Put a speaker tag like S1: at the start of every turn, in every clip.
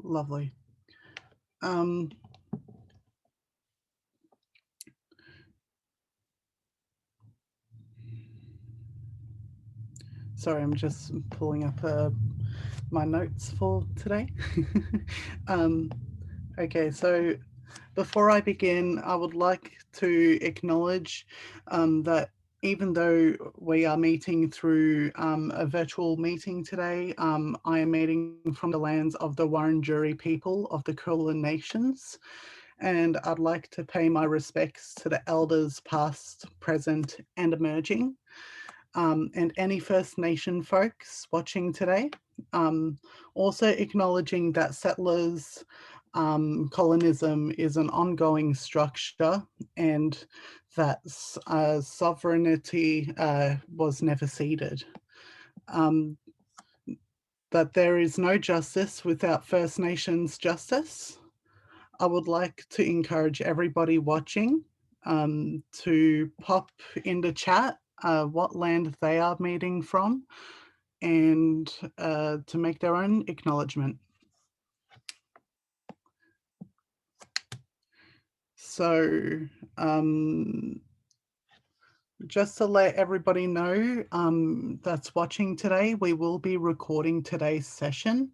S1: Lovely. Um, sorry, I'm just pulling up my notes for today. Okay, so before I begin, I would like to acknowledge that even though we are meeting through a virtual meeting today, I am meeting from the lands of the Wurundjeri people of the Kulin Nations, and I'd like to pay my respects to the elders past, present, and emerging, and any First Nation folks watching today. Also acknowledging that settlers colonism is an ongoing structure and that sovereignty was never ceded. That there is no justice without First Nations justice. I would like to encourage everybody watching to pop in the chat what land they are meeting from and to make their own acknowledgement. So just to let everybody know that's watching today, we will be recording today's session.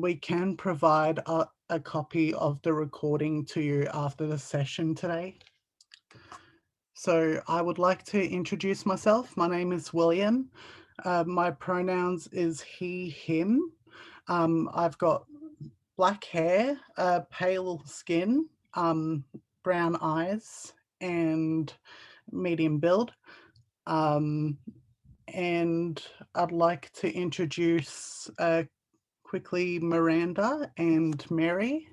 S1: We can provide a copy of the recording to you after the session today. So I would like to introduce myself. My name is William. My pronouns is he, him. I've got black hair, pale skin, brown eyes, and medium build. And I'd like to introduce quickly Miranda and Mary,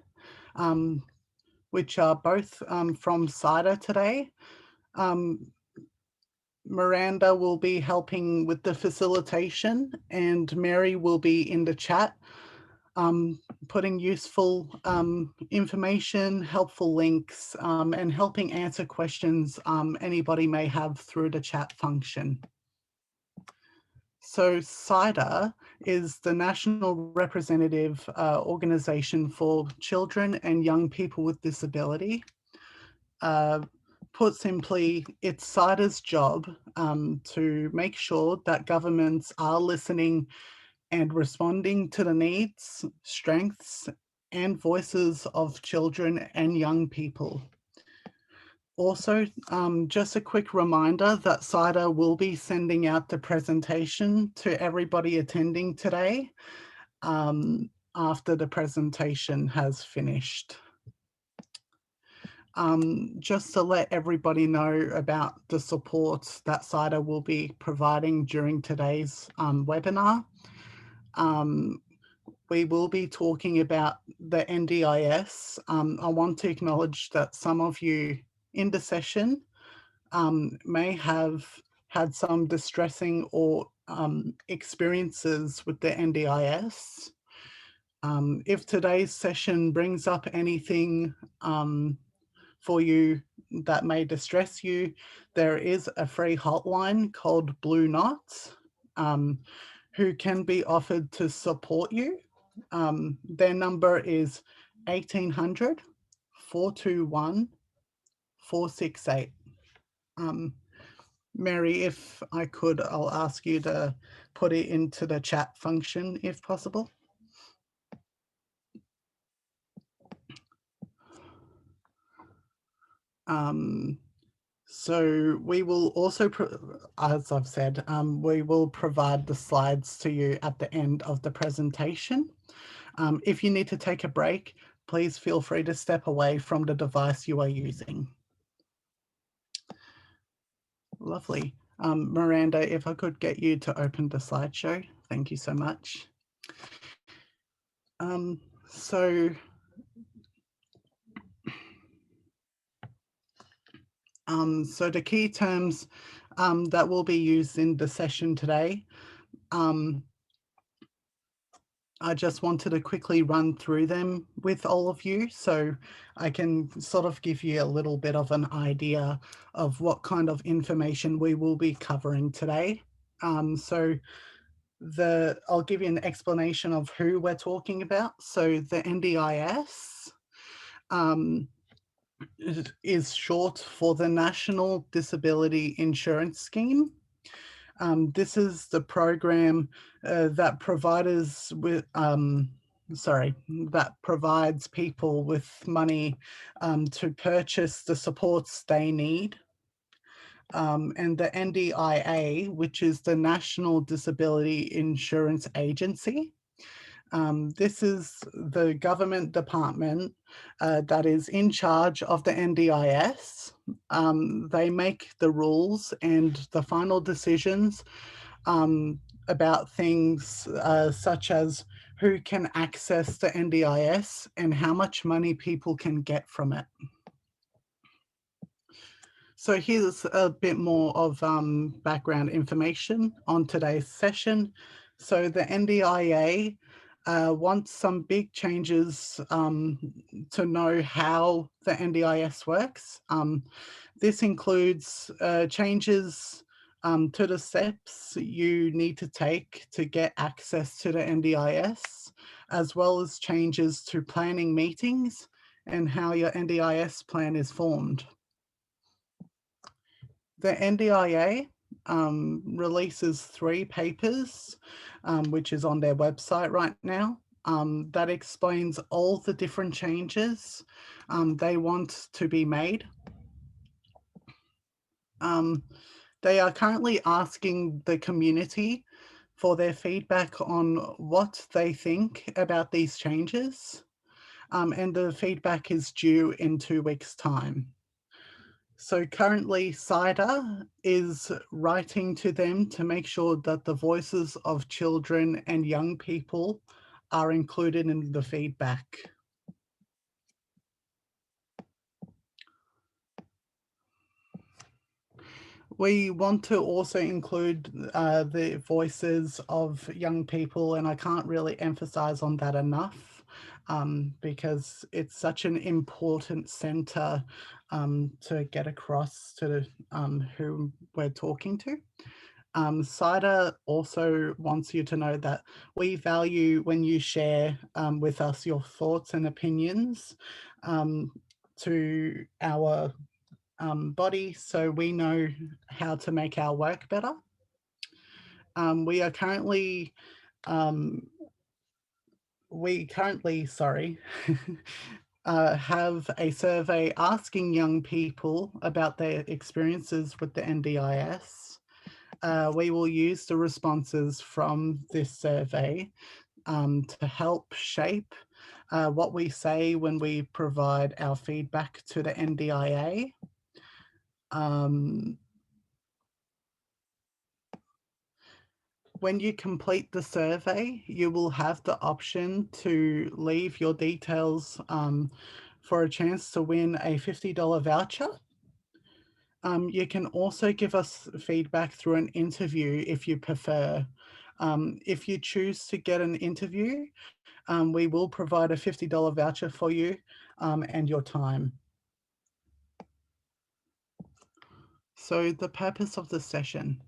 S1: which are both from CYDA today. Miranda will be helping with the facilitation and Mary will be in the chat, putting useful information, helpful links, and helping answer questions anybody may have through the chat function. So CYDA is the National Representative Organisation for Children and Young People with Disability. Put simply, it's CYDA's job to make sure that governments are listening and responding to the needs, strengths, and voices of children and young people. Also, just a quick reminder that CYDA will be sending out the presentation to everybody attending today after the presentation has finished. Just to let everybody know about the support that CYDA will be providing during today's webinar. We will be talking about the NDIS. I want to acknowledge that some of you in the session may have had some distressing or experiences with the NDIS. If today's session brings up anything for you that may distress you, there is a free hotline called Blue Knots who can be offered to support you. Their number is 1800 421 468. Mary, if I could, I'll ask you to put it into the chat function if possible. So we will also, as I've said, we will provide the slides to you at the end of the presentation. If you need to take a break, please feel free to step away from the device you are using. Lovely. Miranda, if I could get you to open the slideshow, thank you so much. So the key terms that will be used in the session today, I just wanted to quickly run through them with all of you so I can sort of give you a little bit of an idea of what kind of information we will be covering today. So I'll give you an explanation of who we're talking about. So the NDIS is short for the National Disability Insurance Scheme. This is the program that provides people with money to purchase the supports they need. And the NDIA, which is the National Disability Insurance Agency. This is the government department that is in charge of the NDIS. They make the rules and the final decisions about things such as who can access the NDIS and how much money people can get from it. So here's a bit more of background information on today's session. So the NDIA wants some big changes to know how the NDIS works. This includes changes to the steps you need to take to get access to the NDIS, as well as changes to planning meetings and how your NDIS plan is formed. The NDIA releases 3 papers, which is on their website right now, that explains all the different changes they want to be made. They are currently asking the community for their feedback on what they think about these changes, and the feedback is due in 2 weeks' time. So currently CYDA is writing to them to make sure that the voices of children and young people are included in the feedback. We want to also include the voices of young people, and I can't really emphasize on that enough because it's such an important center to get across to who we're talking to. CYDA also wants you to know that we value when you share with us your thoughts and opinions to our body, so we know how to make our work better. We currently have a survey asking young people about their experiences with the NDIS. We will use the responses from this survey to help shape what we say when we provide our feedback to the NDIA. When you complete the survey, you will have the option to leave your details for a chance to win a $50 voucher. You can also give us feedback through an interview if you prefer. If you choose to get an interview, we will provide a $50 voucher for you and your time. So the purpose of the session.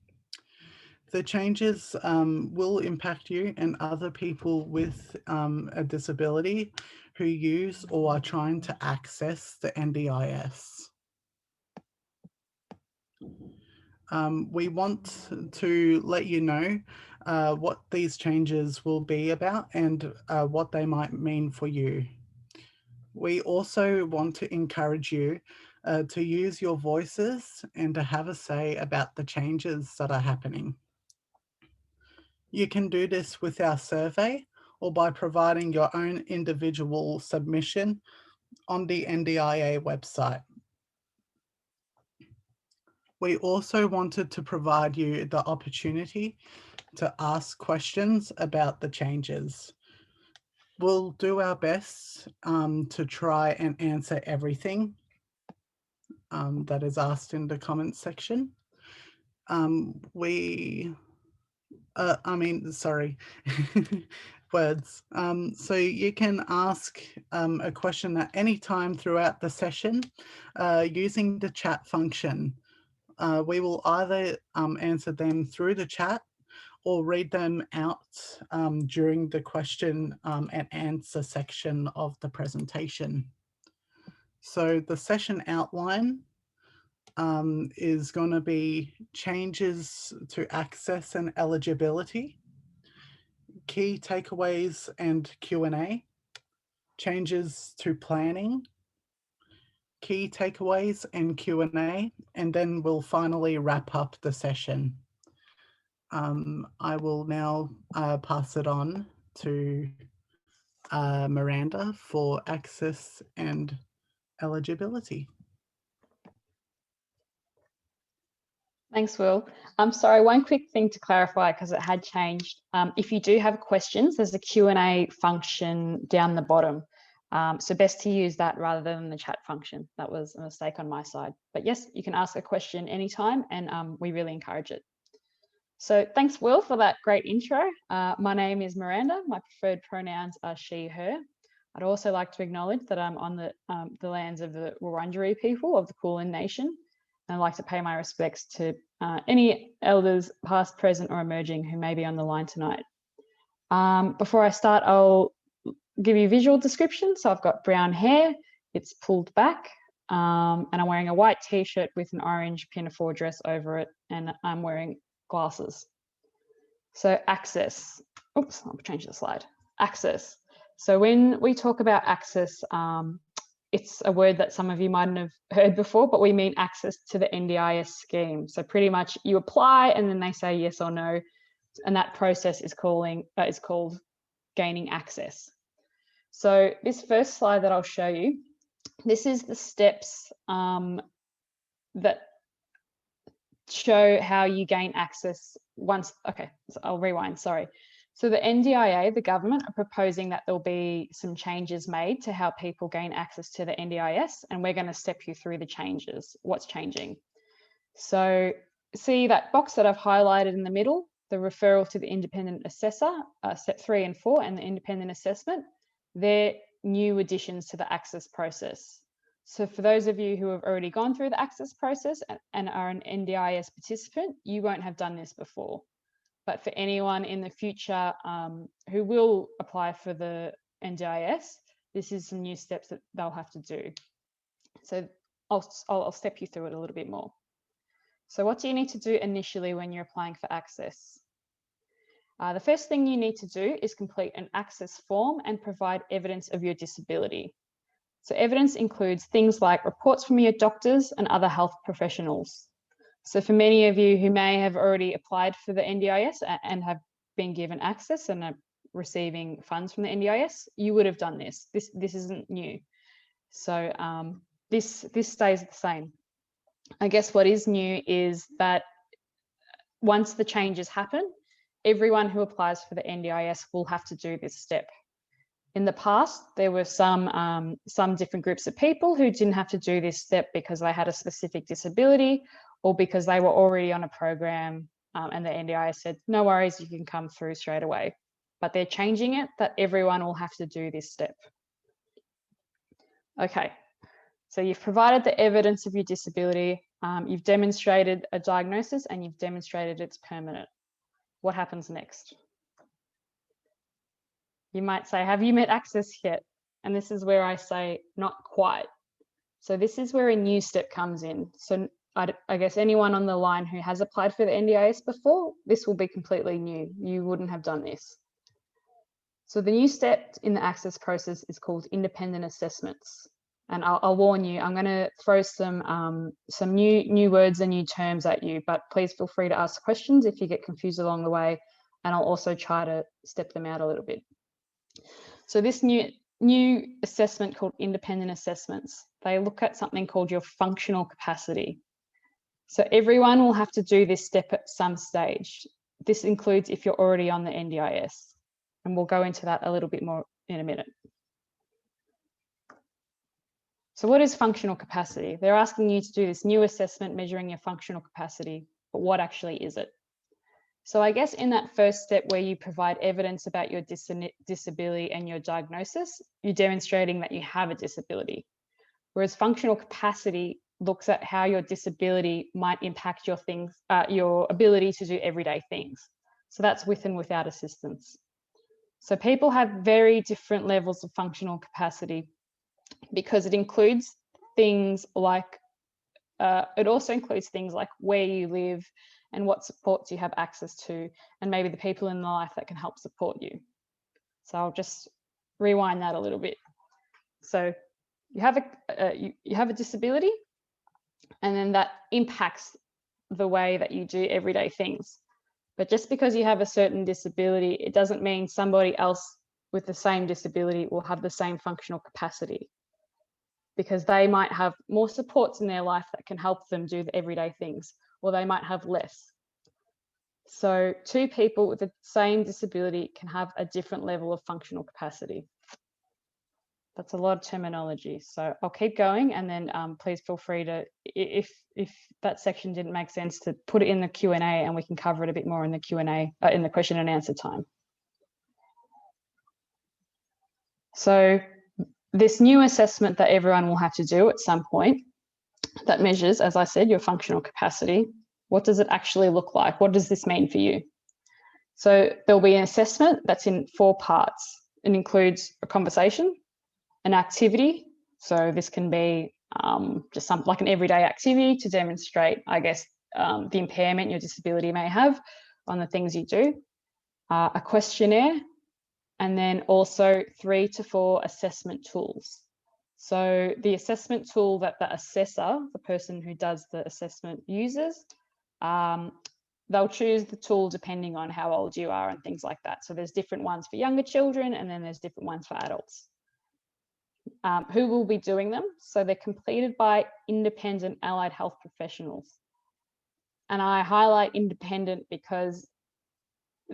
S1: The changes will impact you and other people with a disability who use or are trying to access the NDIS. We want to let you know what these changes will be about and what they might mean for you. We also want to encourage you to use your voices and to have a say about the changes that are happening. You can do this with our survey or by providing your own individual submission on the NDIA website. We also wanted to provide you the opportunity to ask questions about the changes. We'll do our best to try and answer everything that is asked in the comments section. Words. So you can ask a question at any time throughout the session using the chat function. We will either answer them through the chat or read them out during the question and answer section of the presentation. So the session outline is going to be changes to access and eligibility, key takeaways and Q&A, changes to planning, key takeaways and Q&A, and then we'll finally wrap up the session. I will now pass it on to Miranda for access and eligibility.
S2: Thanks, Will. I'm sorry, one quick thing to clarify because it had changed. If you do have questions, there's a Q&A function down the bottom. So best to use that rather than the chat function. That was a mistake on my side. But yes, you can ask a question anytime and we really encourage it. So thanks, Will, for that great intro. My name is Miranda. My preferred pronouns are she, her. I'd also like to acknowledge that I'm on the lands of the Wurundjeri people of the Kulin Nation. I'd like to pay my respects to any elders, past, present, or emerging, who may be on the line tonight. Before I start, I'll give you a visual description. So I've got brown hair, it's pulled back, and I'm wearing a white t-shirt with an orange pinafore dress over it, and I'm wearing glasses. So access, oops, I'll change the slide. Access. So when we talk about access, it's a word that some of you mightn't have heard before, but we mean access to the NDIS scheme. So pretty much you apply and then they say yes or no, and that process is called gaining access. So this first slide that I'll show you, this is the steps that show how you gain access once. Okay, so I'll rewind, sorry. So the NDIA, the government, are proposing that there'll be some changes made to how people gain access to the NDIS, and we're going to step you through the changes, what's changing. So see that box that I've highlighted in the middle, the referral to the independent assessor, step 3 and 4, and the independent assessment, they're new additions to the access process. So for those of you who have already gone through the access process and are an NDIS participant, you won't have done this before. But for anyone in the future who will apply for the NDIS, this is some new steps that they'll have to do. So I'll step you through it a little bit more. So what do you need to do initially when you're applying for access? The first thing you need to do is complete an access form and provide evidence of your disability. So evidence includes things like reports from your doctors and other health professionals. So for many of you who may have already applied for the NDIS and have been given access and are receiving funds from the NDIS, you would have done this. This isn't new. So this stays the same. I guess what is new is that once the changes happen, everyone who applies for the NDIS will have to do this step. In the past, there were some different groups of people who didn't have to do this step because they had a specific disability or because they were already on a program and the NDIS said, no worries, you can come through straight away. But they're changing it that everyone will have to do this step. Okay, so you've provided the evidence of your disability, you've demonstrated a diagnosis and you've demonstrated it's permanent. What happens next? You might say, have you met access yet? And this is where I say, not quite. So this is where a new step comes in. So I guess anyone on the line who has applied for the NDIS before, this will be completely new. You wouldn't have done this. So the new step in the access process is called independent assessments. And I'll warn you, I'm going to throw some new words and new terms at you, but please feel free to ask questions if you get confused along the way. And I'll also try to step them out a little bit. So this new assessment called independent assessments, they look at something called your functional capacity. So everyone will have to do this step at some stage. This includes if you're already on the NDIS, and we'll go into that a little bit more in a minute. So what is functional capacity? They're asking you to do this new assessment measuring your functional capacity, but what actually is it? So I guess in that first step where you provide evidence about your disability and your diagnosis, you're demonstrating that you have a disability. Whereas functional capacity looks at how your disability might impact your ability to do everyday things. So that's with and without assistance. So people have very different levels of functional capacity because it includes things like, it also includes things like where you live and what supports you have access to, and maybe the people in life that can help support you. So I'll just rewind that a little bit. So you have a disability, and then that impacts the way that you do everyday things. But just because you have a certain disability, it doesn't mean somebody else with the same disability will have the same functional capacity, because they might have more supports in their life that can help them do the everyday things, or they might have less. So two people with the same disability can have a different level of functional capacity. That's a lot of terminology. So I'll keep going, and then please feel free to, if that section didn't make sense, to put it in the Q&A, and we can cover it a bit more in the Q&A, in the question and answer time. So this new assessment that everyone will have to do at some point that measures, as I said, your functional capacity. What does it actually look like? What does this mean for you? So there'll be an assessment that's in 4 parts. It includes a conversation, an activity. So this can be just something like an everyday activity to demonstrate, I guess, the impairment your disability may have on the things you do, a questionnaire, and then also 3 to 4 assessment tools. So the assessment tool that the assessor, the person who does the assessment, uses, they'll choose the tool depending on how old you are and things like that. So there's different ones for younger children, and then there's different ones for adults. Who will be doing them? So they're completed by independent allied health professionals. And I highlight independent because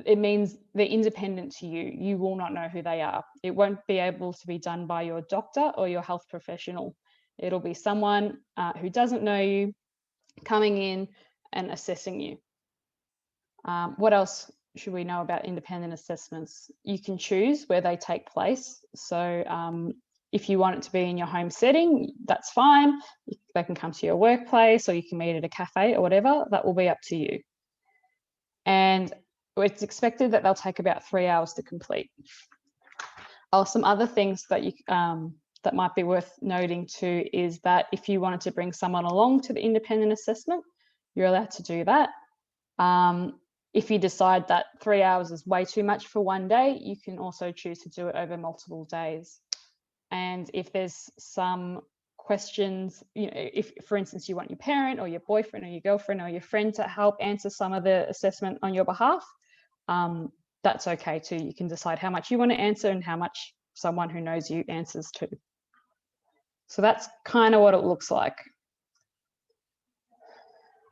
S2: it means they're independent to you. You will not know who they are. It won't be able to be done by your doctor or your health professional. It'll be someone who doesn't know you coming in and assessing you. What else should we know about independent assessments? You can choose where they take place. So if you want it to be in your home setting, that's fine. They can come to your workplace, or you can meet at a cafe or whatever. That will be up to you. And it's expected that they'll take about 3 hours to complete. Some other things that that might be worth noting too is that if you wanted to bring someone along to the independent assessment, you're allowed to do that. If you decide that 3 hours is way too much for one day, you can also choose to do it over multiple days. And if there's some questions, you know, if for instance you want your parent or your boyfriend or your girlfriend or your friend to help answer some of the assessment on your behalf, that's okay too. You can decide how much you want to answer and how much someone who knows you answers to. So that's kind of what it looks like.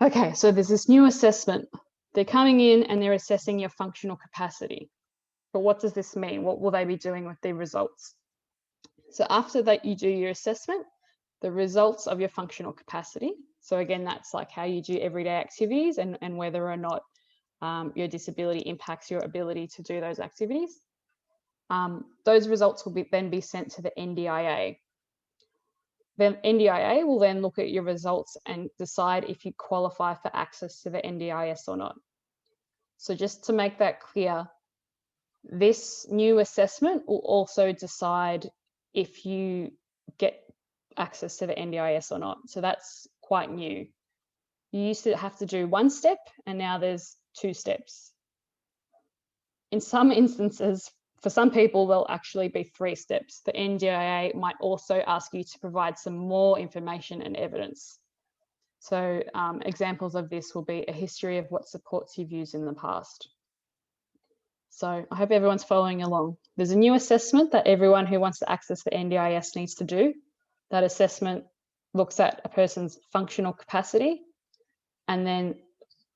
S2: Okay, so there's this new assessment. They're coming in and they're assessing your functional capacity. But what does this mean? What will they be doing with the results? So after that, you do your assessment, the results of your functional capacity. So again, that's like how you do everyday activities and whether or not your disability impacts your ability to do those activities. Those results will then be sent to the NDIA. Then NDIA will then look at your results and decide if you qualify for access to the NDIS or not. So just to make that clear, this new assessment will also decide if you get access to the NDIS or not. So that's quite new. You used to have to do 1 step, and now there's 2 steps. In some instances, for some people, there'll actually be 3 steps. The NDIA might also ask you to provide some more information and evidence. So examples of this will be a history of what supports you've used in the past. So I hope everyone's following along. There's a new assessment that everyone who wants to access the NDIS needs to do. That assessment looks at a person's functional capacity, and then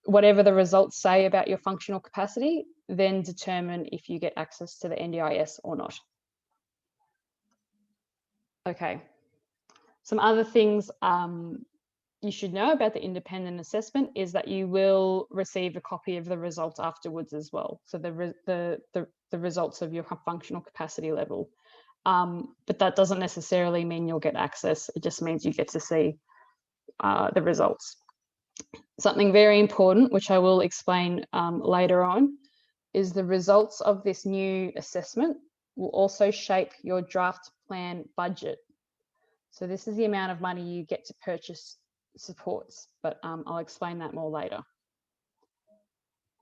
S2: whatever the results say about your functional capacity, then determine if you get access to the NDIS or not. Okay, some other things you should know about the independent assessment is that you will receive a copy of the results afterwards as well. So the results of your functional capacity level. But that doesn't necessarily mean you'll get access. It just means you get to see the results. Something very important, which I will explain later on, is the results of this new assessment will also shape your draft plan budget. So this is the amount of money you get to purchase supports, but I'll explain that more later.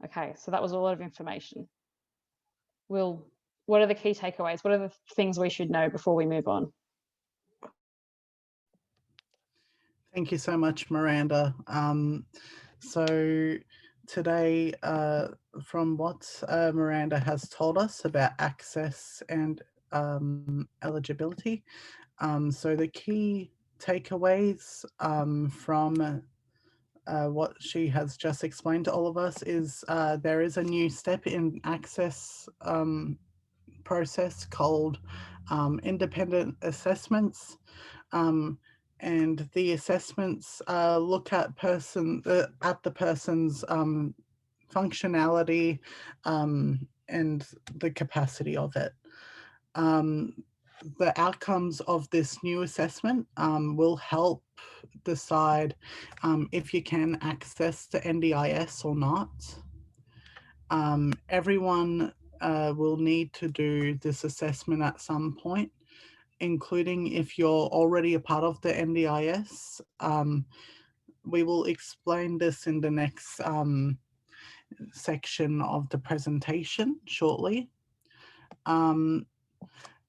S2: Okay, so that was a lot of information. Will, what are the key takeaways? What are the things we should know before we move on?
S1: Thank you so much, Miranda. So today, from what Miranda has told us about access and eligibility, so the key takeaways from what she has just explained to all of us is there is a new step in access process called independent assessments. And the assessments look at the person's functionality and the capacity of it. The outcomes of this new assessment will help decide if you can access the NDIS or not. Everyone will need to do this assessment at some point, including if you're already a part of the NDIS. We will explain this in the next section of the presentation shortly.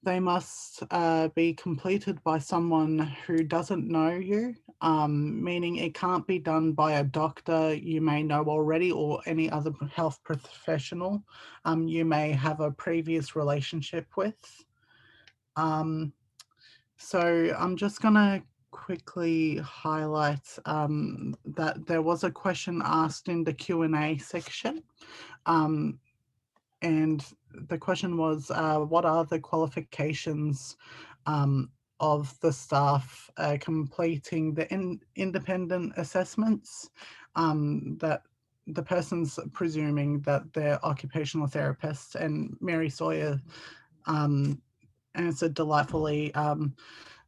S1: They must be completed by someone who doesn't know you, meaning it can't be done by a doctor you may know already or any other health professional you may have a previous relationship with. So I'm just going to quickly highlight that there was a question asked in the Q&A section. And the question was, what are the qualifications of the staff completing the independent assessments that the person's presuming that they're occupational therapists, and Mary Sawyer answered delightfully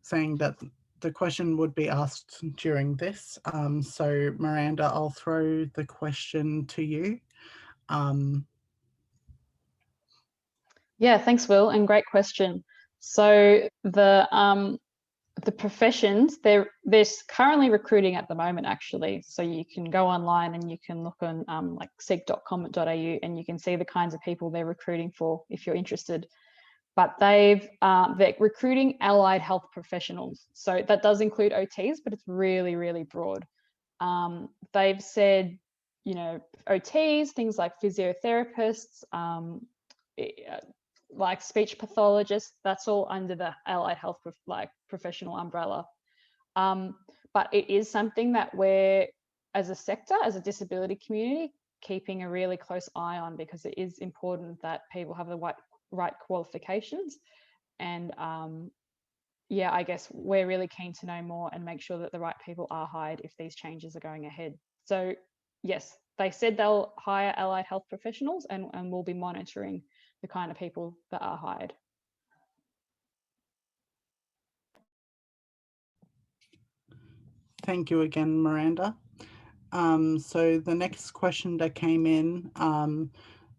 S1: saying that the question would be asked during this. So Miranda, I'll throw the question to you.
S2: Yeah, thanks, Will, and great question. So the professions, they're currently recruiting at the moment, actually. So you can go online and you can look on like seek.com.au and you can see the kinds of people they're recruiting for if you're interested. But they're recruiting allied health professionals. So that does include OTs, but it's really, really broad. They've said, you know, OTs, things like physiotherapists, like speech pathologists, that's all under the allied health professional umbrella. But it is something that we're, as a sector, as a disability community, keeping a really close eye on, because it is important that people have the right qualifications. And yeah, I guess we're really keen to know more and make sure that the right people are hired if these changes are going ahead. So yes, they said they'll hire allied health professionals, and we'll be monitoring the kind of people that are hired.
S1: Thank you again, Miranda. So the next question that came in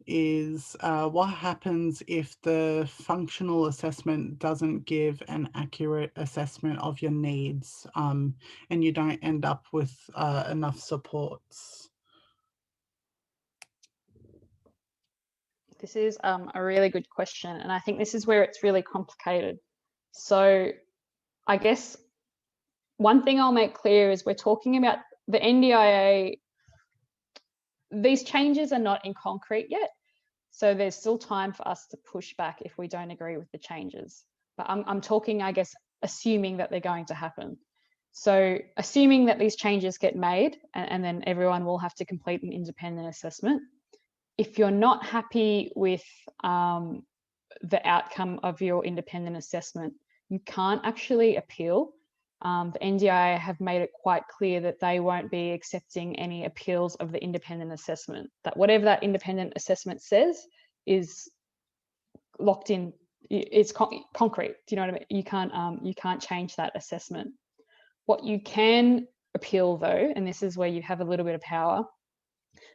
S1: is what happens if the functional assessment doesn't give an accurate assessment of your needs and you don't end up with enough supports?
S2: This is a really good question, and I think this is where it's really complicated. So I guess one thing I'll make clear is we're talking about the NDIA. These changes are not in concrete yet, so there's still time for us to push back if we don't agree with the changes. But I'm talking, I guess, assuming that they're going to happen. So assuming that these changes get made, and then everyone will have to complete an independent assessment. If you're not happy with the outcome of your independent assessment, you can't actually appeal. The NDIA have made it quite clear that they won't be accepting any appeals of the independent assessment, that whatever that independent assessment says is locked in, it's concrete. Do you know what I mean? You can't change that assessment. What you can appeal though, and this is where you have a little bit of power,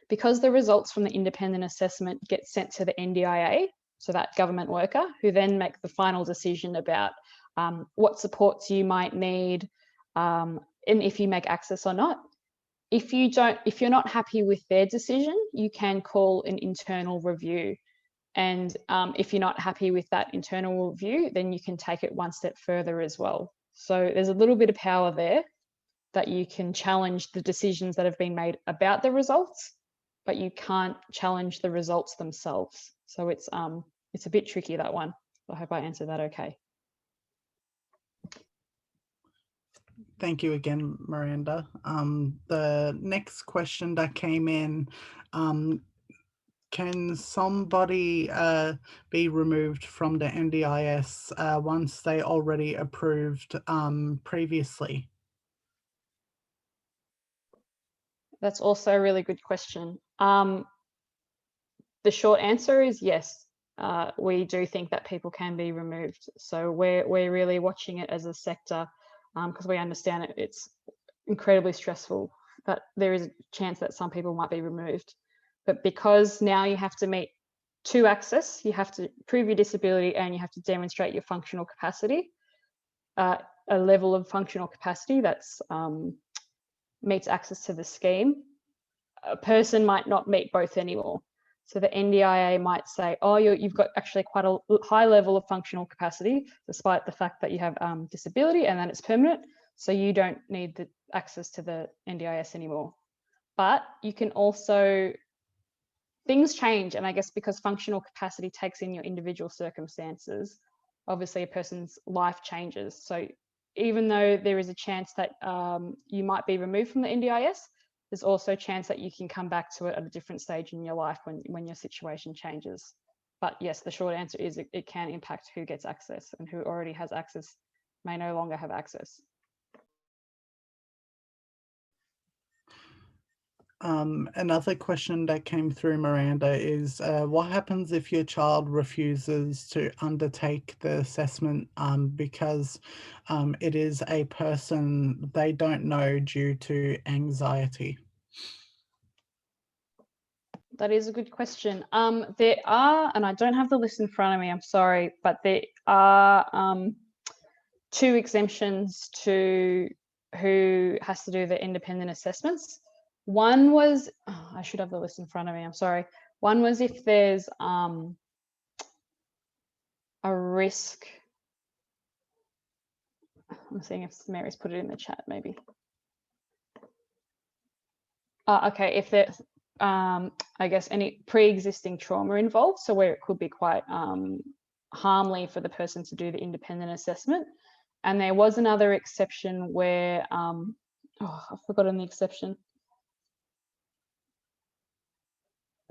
S2: Because the results from the independent assessment get sent to the NDIA, so that government worker, who then make the final decision about what supports you might need, and if you make access or not. If you're not happy with their decision, you can call an internal review. And if you're not happy with that internal review, then you can take it one step further as well. So there's a little bit of power there that you can challenge the decisions that have been made about the results, but you can't challenge the results themselves. So it's a bit tricky, that one. I hope I answered that okay.
S1: Thank you again, Miranda. The next question that came in, can somebody be removed from the NDIS once they already approved previously?
S2: That's also a really good question. The short answer is yes. We do think that people can be removed. So we're really watching it as a sector because we understand it's incredibly stressful, that there is a chance that some people might be removed. But because now you have to meet to access, you have to prove your disability and you have to demonstrate your functional capacity, a level of functional capacity that's meets access to the scheme. A person might not meet both anymore. So the NDIA might say, oh, you've got actually quite a high level of functional capacity, despite the fact that you have disability and that it's permanent. So you don't need the access to the NDIS anymore. But you can also, things change. And I guess because functional capacity takes in your individual circumstances, obviously a person's life changes. So even though there is a chance that you might be removed from the NDIS, there's also a chance that you can come back to it at a different stage in your life when your situation changes. But yes, the short answer is it can impact who gets access, and who already has access may no longer have access.
S1: Another question that came through, Miranda, is what happens if your child refuses to undertake the assessment because it is a person they don't know due to anxiety?
S2: That is a good question. There are, and I don't have the list in front of me, I'm sorry, but there are 2 exemptions to who has to do the independent assessments. One was, I should have the list in front of me, I'm sorry. One was if there's a risk. I'm seeing if Mary's put it in the chat, maybe. Okay, if there's, I guess, any pre-existing trauma involved, so where it could be quite harmly for the person to do the independent assessment. And there was another exception where, oh, I've forgotten the exception.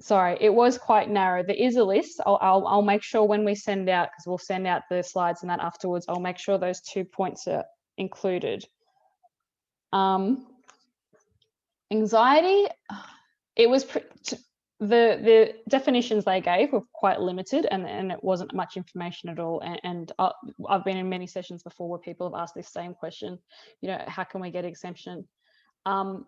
S2: Sorry, it was quite narrow. There is a list. I'll make sure when we send out, because we'll send out the slides and that afterwards, I'll make sure those 2 points are included. Anxiety, it was the definitions they gave were quite limited, and it wasn't much information at all. And I've been in many sessions before where people have asked this same question, you know, how can we get exemption? The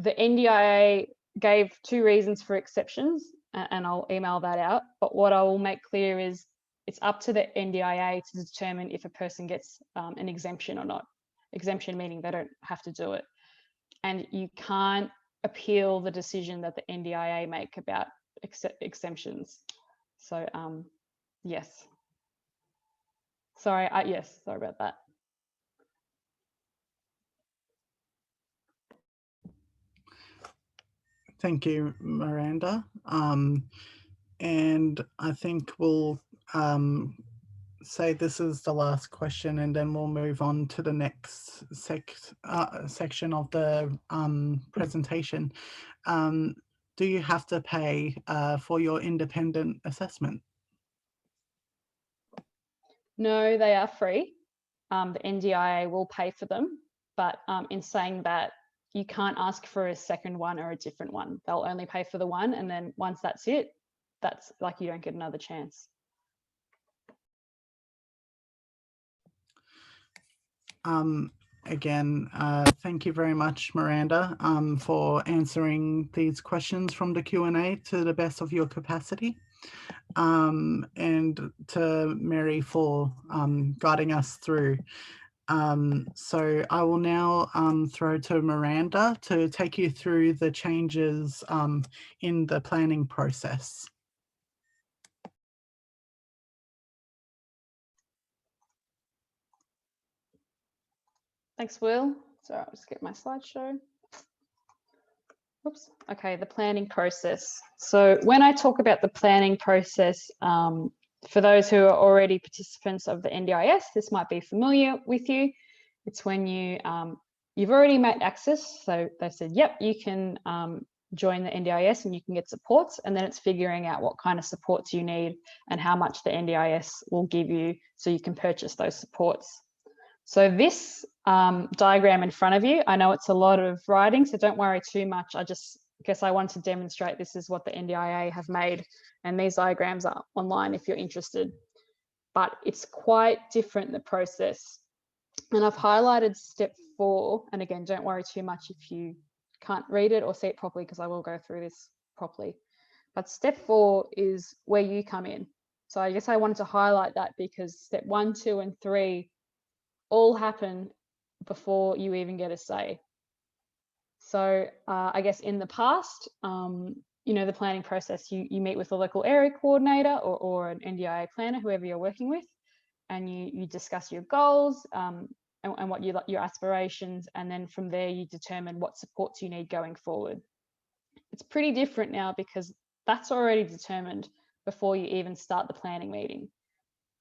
S2: NDIA gave 2 reasons for exceptions, and I'll email that out. But what I will make clear is it's up to the NDIA to determine if a person gets an exemption or not. Exemption meaning they don't have to do it. And you can't appeal the decision that the NDIA make about exemptions. So yes. Sorry, yes, sorry about that.
S1: Thank you, Miranda. And I think we'll say this is the last question, and then we'll move on to the next section of the presentation. Do you have to pay for your independent assessment?
S2: No, they are free. The NDIA will pay for them, but in saying that, you can't ask for a second one or a different one. They'll only pay for the one, and then once that's it, that's like you don't get another chance.
S1: again, thank you very much, Miranda, for answering these questions from the Q&A to the best of your capacity. And to Mary for guiding us through. So I will now throw to Miranda to take you through the changes in the planning process.
S2: Thanks, Will. So I'll just get my slideshow. Oops. Okay, the planning process. So when I talk about the planning process, for those who are already participants of the NDIS, this might be familiar with you. It's when you've already made access. So they said, yep, you can join the NDIS and you can get supports. And then it's figuring out what kind of supports you need and how much the NDIS will give you so you can purchase those supports. So this diagram in front of you, I know it's a lot of writing, so don't worry too much. I just guess I want to demonstrate this is what the NDIA have made, and these diagrams are online if you're interested. But it's quite different, the process. And I've highlighted step 4, and again, don't worry too much if you can't read it or see it properly, because I will go through this properly. But step 4 is where you come in. So I guess I wanted to highlight that because step 1, 2, and 3 all happen before you even get a say. So I guess in the past, you know, the planning process, you meet with a local area coordinator or an NDIA planner, whoever you're working with, and you discuss your goals and what your aspirations, and then from there you determine what supports you need going forward. It's pretty different now because that's already determined before you even start the planning meeting.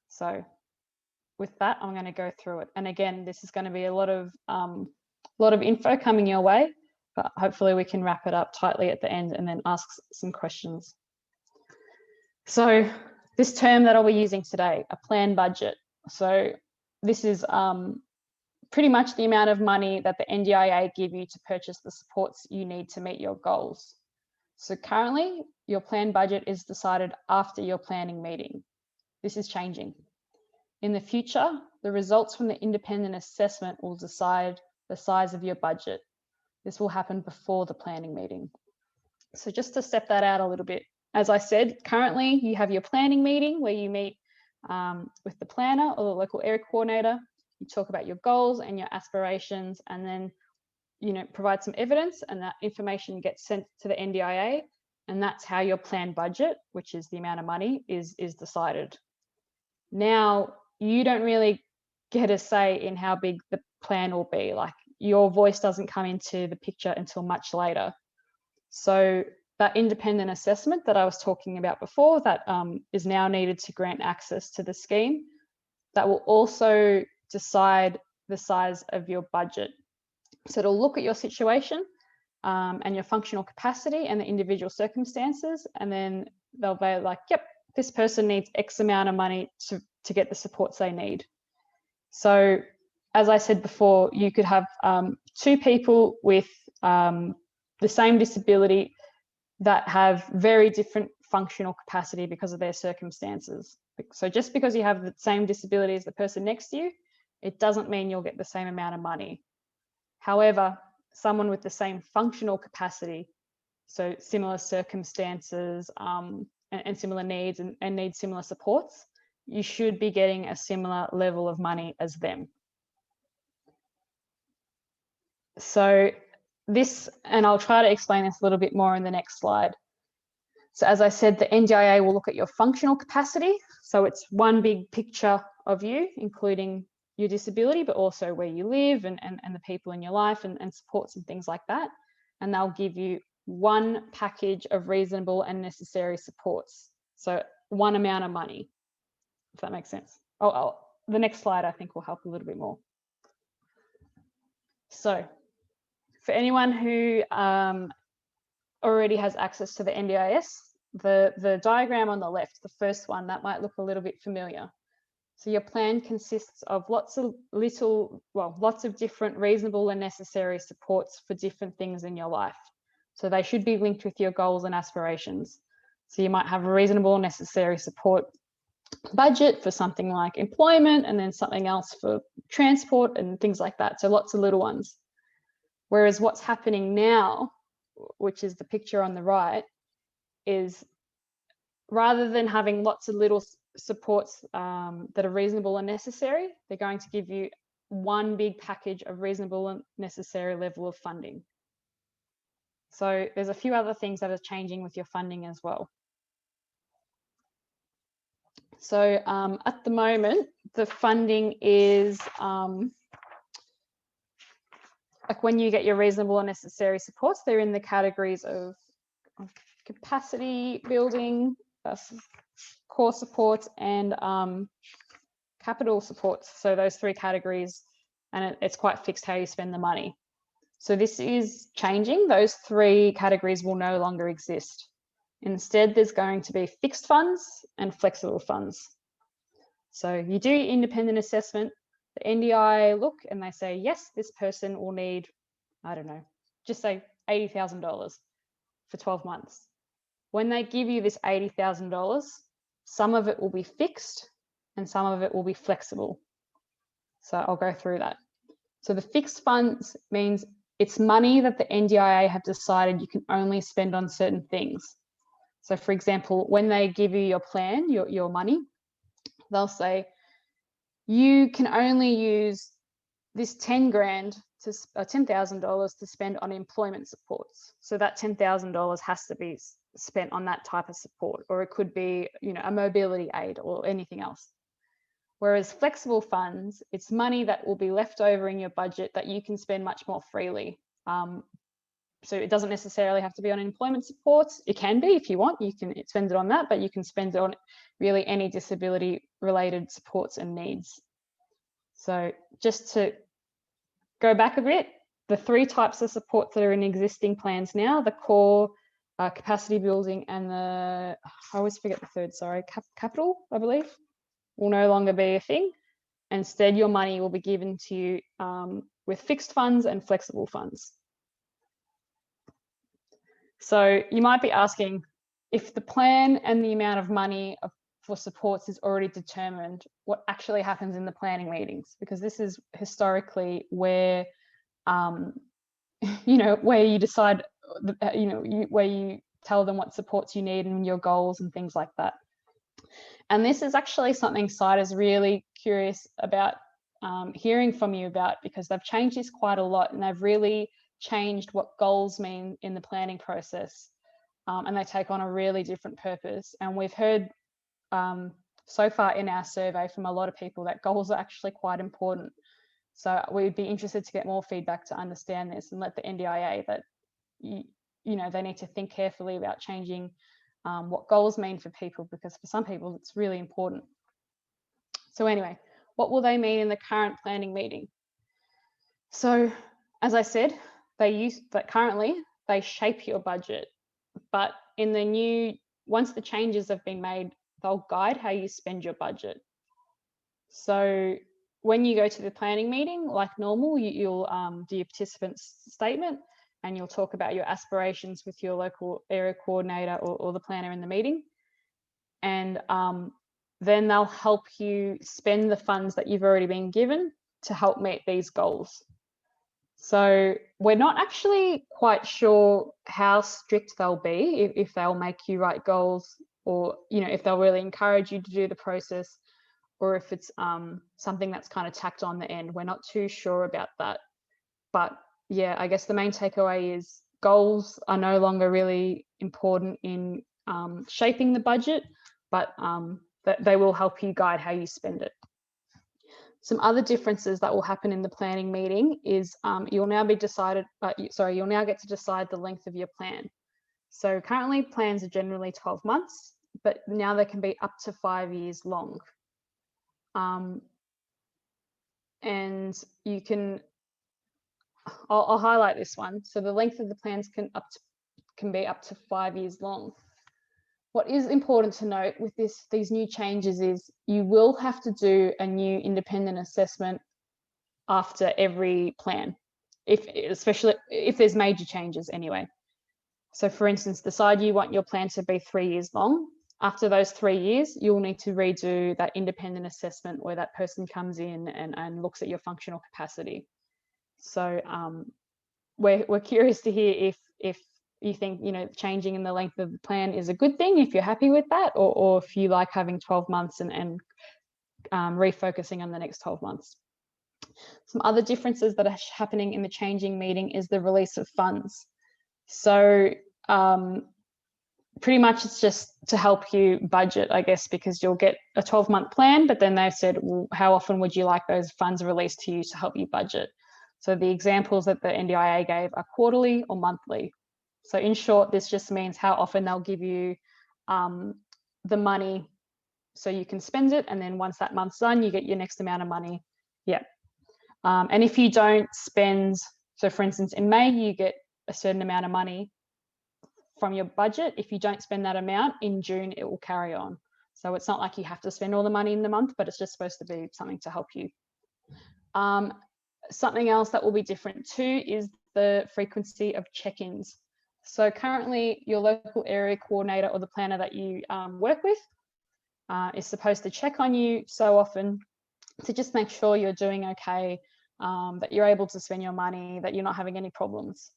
S2: So with that, I'm going to go through it. And again, this is going to be a lot of info coming your way, but hopefully we can wrap it up tightly at the end and then ask some questions. So this term that I'll be using today, a planned budget. So this is pretty much the amount of money that the NDIA give you to purchase the supports you need to meet your goals. So currently, your planned budget is decided after your planning meeting. This is changing. In the future, the results from the independent assessment will decide the size of your budget. This will happen before the planning meeting. So just to step that out a little bit, as I said, currently you have your planning meeting where you meet with the planner or the local area coordinator. You talk about your goals and your aspirations, and then provide some evidence, and that information gets sent to the NDIA, and that's how your planned budget, which is the amount of money, is decided. Now, you don't really get a say in how big the plan will be. Like, your voice doesn't come into the picture until much later. So that independent assessment that I was talking about before, that is now needed to grant access to the scheme, that will also decide the size of your budget. So it'll look at your situation and your functional capacity and the individual circumstances, and then they'll be like, yep, this person needs X amount of money to get the supports they need. So as I said before, you could have 2 people with the same disability that have very different functional capacity because of their circumstances. So just because you have the same disability as the person next to you, it doesn't mean you'll get the same amount of money. However, someone with the same functional capacity, so similar circumstances and similar needs and need similar supports, you should be getting a similar level of money as them. So this, and I'll try to explain this a little bit more in the next slide. So as I said, the NDIA will look at your functional capacity. So it's one big picture of you, including your disability, but also where you live and the people in your life and supports and things like that. And they'll give you one package of reasonable and necessary supports. So one amount of money, if that makes sense. Oh, the next slide I think will help a little bit more. So for anyone who already has access to the NDIS, the diagram on the left, the first one, that might look a little bit familiar. So your plan consists of lots of different reasonable and necessary supports for different things in your life. So they should be linked with your goals and aspirations. So you might have a reasonable and necessary support budget for something like employment, and then something else for transport and things like that. So lots of little ones. Whereas what's happening now, which is the picture on the right, is rather than having lots of little supports that are reasonable and necessary, they're going to give you one big package of reasonable and necessary level of funding. So there's a few other things that are changing with your funding as well. So at the moment, the funding is like when you get your reasonable and necessary supports, they're in the categories of capacity building, core supports, and capital supports. So those three categories, and it's quite fixed how you spend the money. So this is changing. Those three categories will no longer exist. Instead, there's going to be fixed funds and flexible funds. So you do independent assessment, the NDI look and they say, yes, this person will need, I don't know, just say $80,000 for 12 months. When they give you this $80,000, some of it will be fixed and some of it will be flexible. So I'll go through that. So the fixed funds means it's money that the NDIA have decided you can only spend on certain things. So for example, when they give you your plan, your money, they'll say, you can only use this $10,000 to spend on employment supports. So that $10,000 has to be spent on that type of support, or it could be, you know, a mobility aid or anything else. Whereas flexible funds, it's money that will be left over in your budget that you can spend much more freely. So it doesn't necessarily have to be on employment supports. It can be if you want, you can spend it on that, but you can spend it on really any disability related supports and needs. So just to go back a bit, the three types of supports that are in existing plans now, the core, capacity building, and the, I always forget the third, sorry, capital, I believe, will no longer be a thing. Instead, your money will be given to you with fixed funds and flexible funds. So you might be asking, if the plan and the amount of money for supports is already determined, what actually happens in the planning meetings? Because this is historically where, you know, where you decide, you know, where you tell them what supports you need and your goals and things like that. And this is actually something CYDA is really curious about hearing from you about, because they've changed this quite a lot and they've really changed what goals mean in the planning process, and they take on a really different purpose. And we've heard so far in our survey from a lot of people that goals are actually quite important. So we'd be interested to get more feedback to understand this and let the NDIA that you know, they need to think carefully about changing what goals mean for people, because for some people it's really important. So anyway, what will they mean in the current planning meeting? So as I said, currently they shape your budget, but in the new, once the changes have been made, they'll guide how you spend your budget. So when you go to the planning meeting, like normal, you'll do your participants statement and you'll talk about your aspirations with your local area coordinator or the planner in the meeting. And then they'll help you spend the funds that you've already been given to help meet these goals. So we're not actually quite sure how strict they'll be, if they'll make you write goals, or, you know, if they'll really encourage you to do the process, or if it's something that's kind of tacked on the end. We're not too sure about that. But yeah, I guess the main takeaway is goals are no longer really important in shaping the budget, but that they will help you guide how you spend it. Some other differences that will happen in the planning meeting is you'll now get to decide the length of your plan. So currently plans are generally 12 months, but now they can be up to 5 years long. And you can, I'll highlight this one. So the length of the plans can be up to 5 years long. What is important to note with these new changes is you will have to do a new independent assessment after every plan, especially if there's major changes anyway. So for instance, decide you want your plan to be 3 years long. After those 3 years, you'll need to redo that independent assessment where that person comes in and looks at your functional capacity. So we're curious to hear if you think, you know, changing in the length of the plan is a good thing, if you're happy with that, or if you like having 12 months and refocusing on the next 12 months. Some other differences that are happening in the changing meeting is the release of funds. So pretty much it's just to help you budget, I guess, because you'll get a 12-month plan, but then they've said, well, how often would you like those funds released to you to help you budget? So the examples that the NDIA gave are quarterly or monthly. So in short, this just means how often they'll give you the money so you can spend it. And then once that month's done, you get your next amount of money. Yeah. And if you don't spend, so for instance, in May, you get a certain amount of money from your budget. If you don't spend that amount in June, it will carry on. So it's not like you have to spend all the money in the month, but it's just supposed to be something to help you. Something else that will be different too is the frequency of check-ins. So currently your local area coordinator or the planner that you work with is supposed to check on you so often to just make sure you're doing okay, that you're able to spend your money, that you're not having any problems.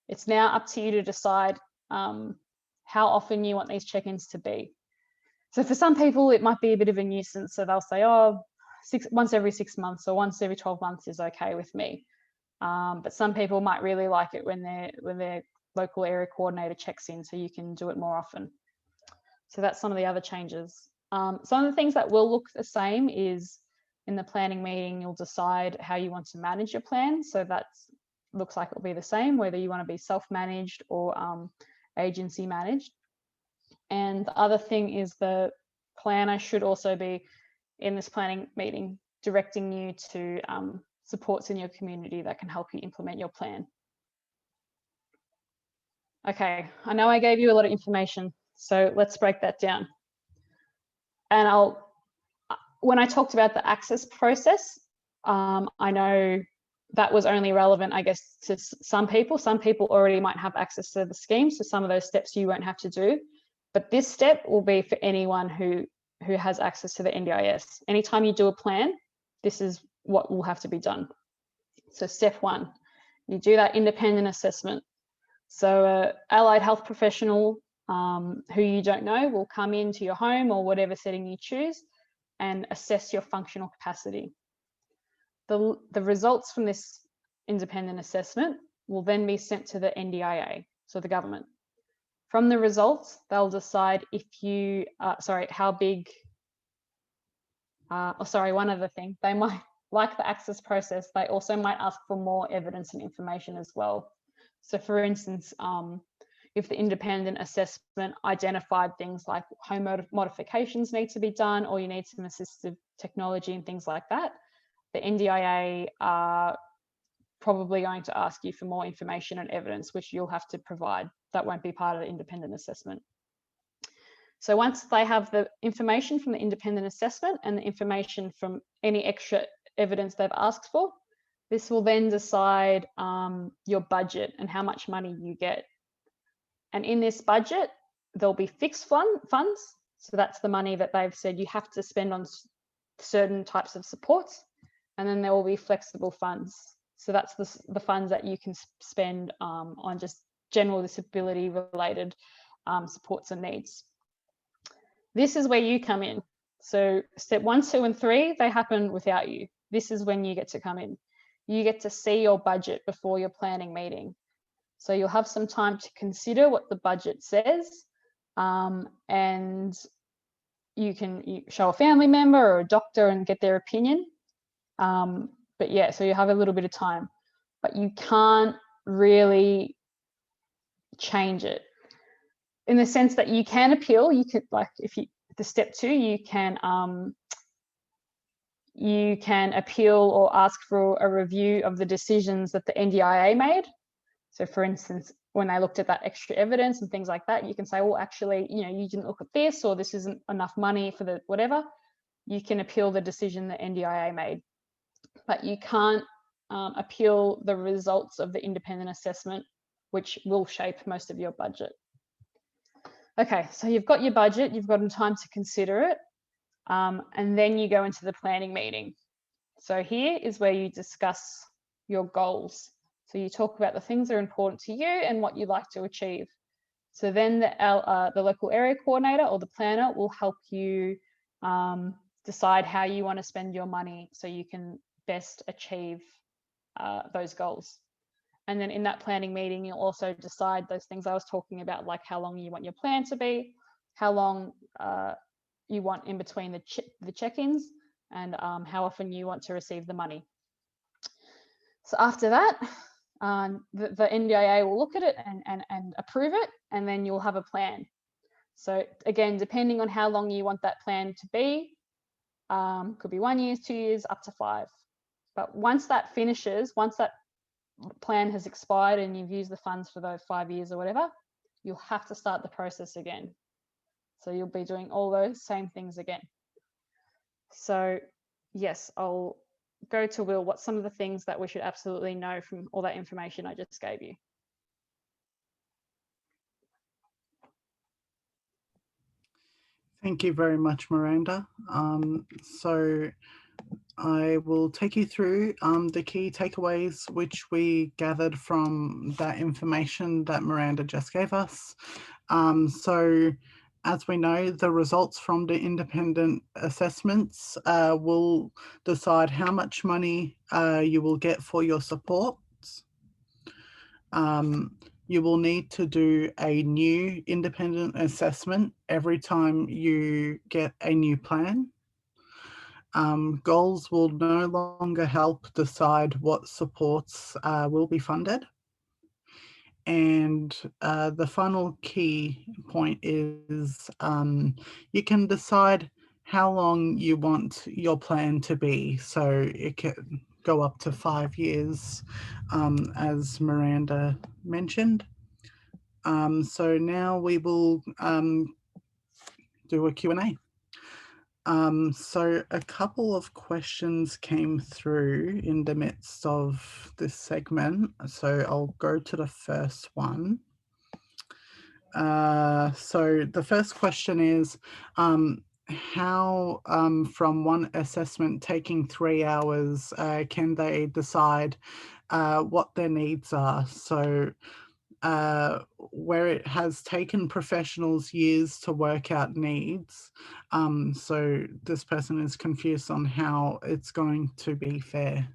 S2: It's now up to you to decide how often you want these check-ins to be. So for some people, it might be a bit of a nuisance. So they'll say, oh, once every 6 months or once every 12 months is okay with me. But some people might really like it when their local area coordinator checks in, so you can do it more often. So that's some of the other changes. Some of the things that will look the same is in the planning meeting, you'll decide how you want to manage your plan. So that looks like it'll be the same, whether you want to be self-managed or agency managed. And the other thing is the planner should also be in this planning meeting directing you to supports in your community that can help you implement your plan. Okay, I know I gave you a lot of information, so let's break that down. And when I talked about the access process, I know that was only relevant, I guess, to some people. Some people already might have access to the scheme, so some of those steps you won't have to do. But this step will be for anyone who has access to the NDIS. Anytime you do a plan, this is what will have to be done. So step 1, you do that independent assessment. So an allied health professional who you don't know will come into your home or whatever setting you choose and assess your functional capacity. The results from this independent assessment will then be sent to the NDIA, so the government. From the results, they'll decide if you, how big, one other thing, they might, like the access process, they also might ask for more evidence and information as well. So for instance, if the independent assessment identified things like home modifications need to be done, or you need some assistive technology and things like that, the NDIA are probably going to ask you for more information and evidence, which you'll have to provide. That won't be part of the independent assessment. So once they have the information from the independent assessment and the information from any extra evidence they've asked for, this will then decide your budget and how much money you get. And in this budget, there'll be fixed funds. So that's the money that they've said you have to spend on certain types of supports. And then there will be flexible funds. So that's the funds that you can spend on just general disability related supports and needs. This is where you come in. So step 1, 2, and 3, they happen without you. This is when you get to come in. You get to see your budget before your planning meeting. So you'll have some time to consider what the budget says, and you can show a family member or a doctor and get their opinion. But yeah, so you have a little bit of time, but you can't really change it in the sense that you can appeal. You could, like, if you, the step 2, you can appeal or ask for a review of the decisions that the NDIA made. So for instance, when they looked at that extra evidence and things like that, you can say, well, actually, you know, you didn't look at this, or this isn't enough money for the whatever. You can appeal the decision the NDIA made, but you can't appeal the results of the independent assessment, which will shape most of your budget. Okay, so you've got your budget, you've gotten time to consider it, and then you go into the planning meeting. So here is where you discuss your goals. So you talk about the things that are important to you and what you'd like to achieve. So then the local area coordinator or the planner will help you decide how you want to spend your money so you can best achieve those goals. And then in that planning meeting, you'll also decide those things I was talking about, like how long you want your plan to be, how long you want in between the check-ins, and how often you want to receive the money. So after that, the NDIA will look at it and approve it, and then you'll have a plan. So again, depending on how long you want that plan to be, could be 1 year, 2 years, up to 5. But once that finishes, once that plan has expired and you've used the funds for those 5 years or whatever, you'll have to start the process again. So you'll be doing all those same things again. So yes, I'll go to Will. What's some of the things that we should absolutely know from all that information I just gave you?
S1: Thank you very much, Miranda. So I will take you through the key takeaways which we gathered from that information that Miranda just gave us. So as we know, the results from the independent assessments will decide how much money you will get for your supports. You will need to do a new independent assessment every time you get a new plan. Goals will no longer help decide what supports will be funded. And the final key point is you can decide how long you want your plan to be. So it can go up to 5 years, as Miranda mentioned. So now we will do a Q&A. So a couple of questions came through in the midst of this segment. So I'll go to the first one. So the first question is, how from one assessment taking 3 hours, can they decide what their needs are? So where it has taken professionals years to work out needs. So this person is confused on how it's going to be fair.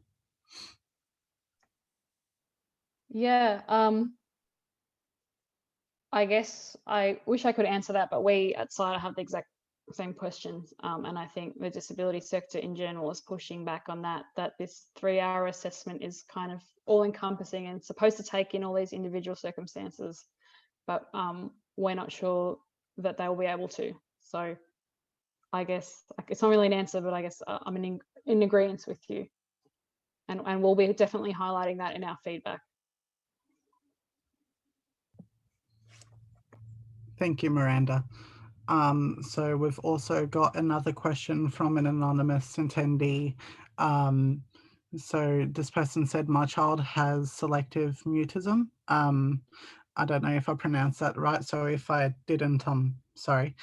S2: Yeah, I guess I wish I could answer that, but we at CYDA have the exact same questions. And I think the disability sector in general is pushing back on that this 3-hour assessment is kind of all encompassing and supposed to take in all these individual circumstances, but we're not sure that they'll be able to. So I guess it's not really an answer, but I guess I'm in agreement with you. And we'll be definitely highlighting that in our feedback.
S1: Thank you, Miranda. So we've also got another question from an anonymous attendee. So this person said, my child has selective mutism. I don't know if I pronounced that right, so if I didn't, I'm sorry.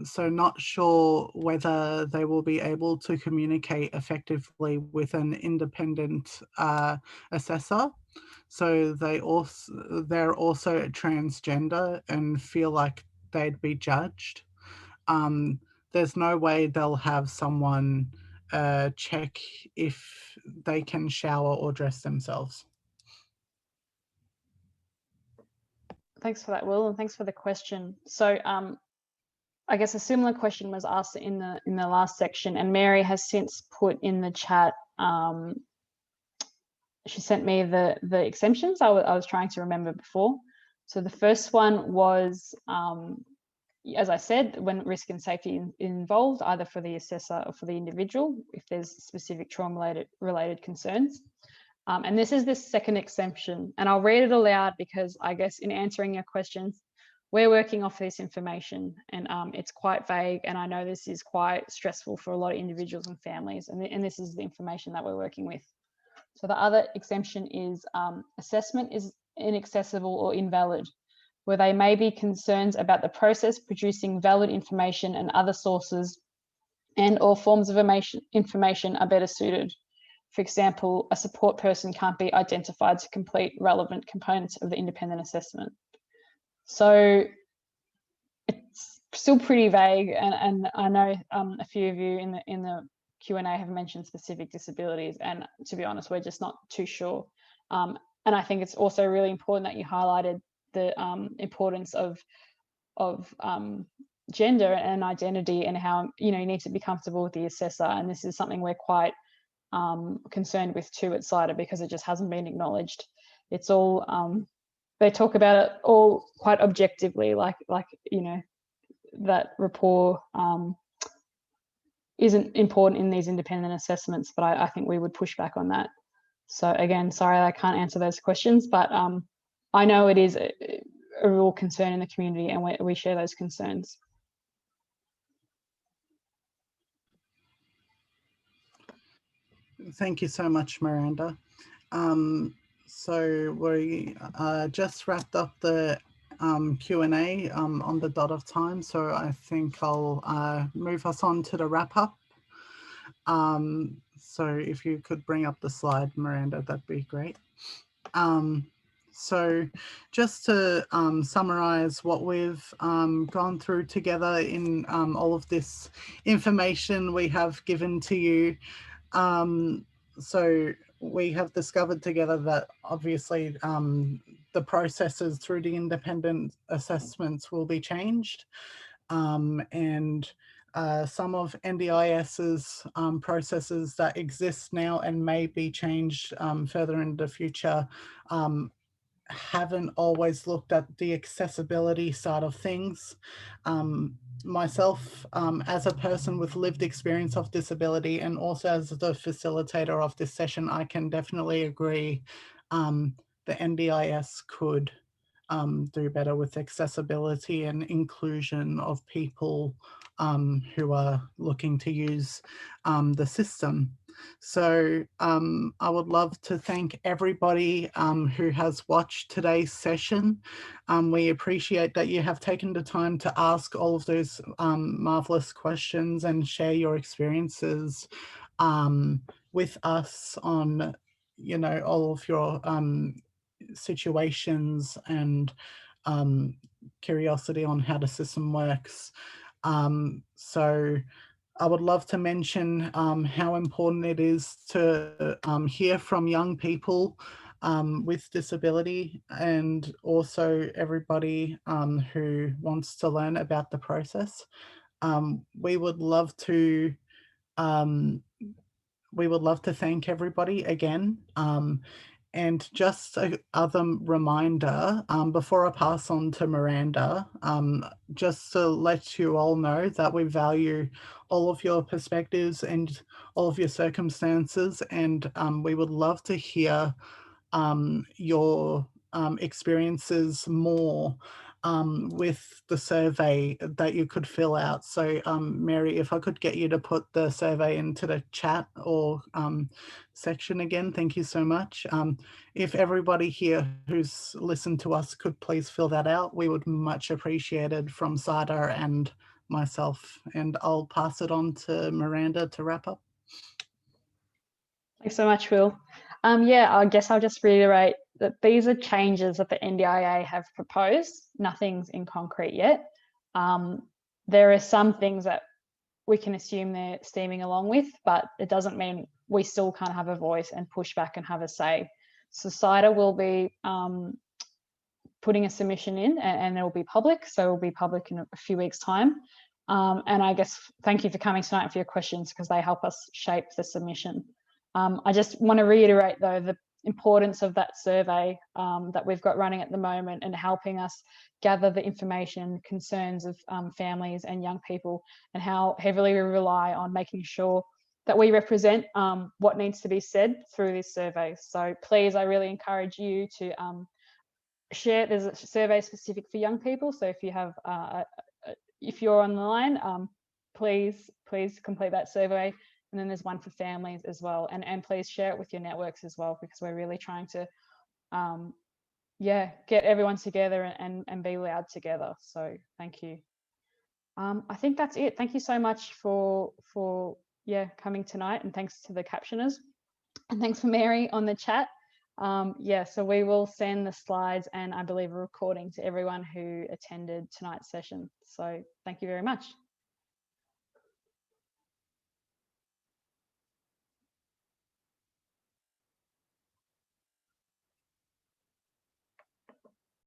S1: So not sure whether they will be able to communicate effectively with an independent assessor. So they're also transgender and feel like they'd be judged. There's no way they'll have someone check if they can shower or dress themselves.
S2: Thanks for that, Will, and thanks for the question. So I guess a similar question was asked in the last section, and Mary has since put in the chat. She sent me the exemptions I was trying to remember before. So the first one was, as I said, when risk and safety involved, either for the assessor or for the individual, if there's specific trauma-related concerns. And this is the second exemption, and I'll read it aloud because I guess in answering your questions, we're working off this information, and it's quite vague, and I know this is quite stressful for a lot of individuals and families, and this is the information that we're working with. So the other exemption is assessment is inaccessible or invalid. where they may be concerns about the process producing valid information and other sources and or forms of information are better suited. For example, a support person can't be identified to complete relevant components of the independent assessment. So it's still pretty vague, and I know a few of you in the Q&A have mentioned specific disabilities, and to be honest, we're just not too sure. And I think it's also really important that you highlighted the importance of gender and identity, and how you need to be comfortable with the assessor. And this is something we're quite concerned with too at CYDA, because it just hasn't been acknowledged. It's all they talk about it all quite objectively, like that rapport isn't important in these independent assessments, but I think we would push back on that. So again, sorry I can't answer those questions, but I know it is a real concern in the community, and we share those concerns.
S1: Thank you so much, Miranda. So we just wrapped up the Q&A on the dot of time, so I think I'll move us on to the wrap up. So if you could bring up the slide, Miranda, that'd be great. So just to summarize what we've gone through together in all of this information we have given to you. So we have discovered together that obviously the processes through the independent assessments will be changed, and some of NDIS's processes that exist now and may be changed further in the future haven't always looked at the accessibility side of things. Myself, as a person with lived experience of disability, and also as the facilitator of this session, I can definitely agree the NDIS could do better with accessibility and inclusion of people who are looking to use the system. So I would love to thank everybody who has watched today's session. We appreciate that you have taken the time to ask all of those marvelous questions and share your experiences with us on, all of your situations and curiosity on how the system works. So I would love to mention how important it is to hear from young people with disability, and also everybody who wants to learn about the process. We would love to thank everybody again. And just another reminder, before I pass on to Miranda, just to let you all know that we value all of your perspectives and all of your circumstances, and we would love to hear your experiences more with the survey that you could fill out. So Mary, if I could get you to put the survey into the chat or section again, thank you so much. If everybody here who's listened to us could please fill that out, we would much appreciate it from CYDA and myself. And I'll pass it on to Miranda to wrap up.
S2: Thanks so much, Will. Yeah, I guess I'll just reiterate that these are changes that the NDIA have proposed. Nothing's in concrete yet. There are some things that we can assume they're steaming along with, but it doesn't mean we still can't have a voice and push back and have a say. So CYDA will be putting a submission in, and it will be public. So it will be public in a few weeks' time. And I guess thank you for coming tonight and for your questions, because they help us shape the submission. I just want to reiterate, though, the importance of that survey that we've got running at the moment, and helping us gather the information, concerns of families and young people, and how heavily we rely on making sure that we represent what needs to be said through this survey. So please, I really encourage you to share. There's a survey specific for young people. So if you have, if you're online, please complete that survey. And then there's one for families as well. And please share it with your networks as well, because we're really trying to yeah, get everyone together and be loud together. So thank you. I think that's it. Thank you so much for coming tonight, and thanks to the captioners, and thanks for Mary on the chat. Yeah, so we will send the slides and I believe a recording to everyone who attended tonight's session. So thank you very much.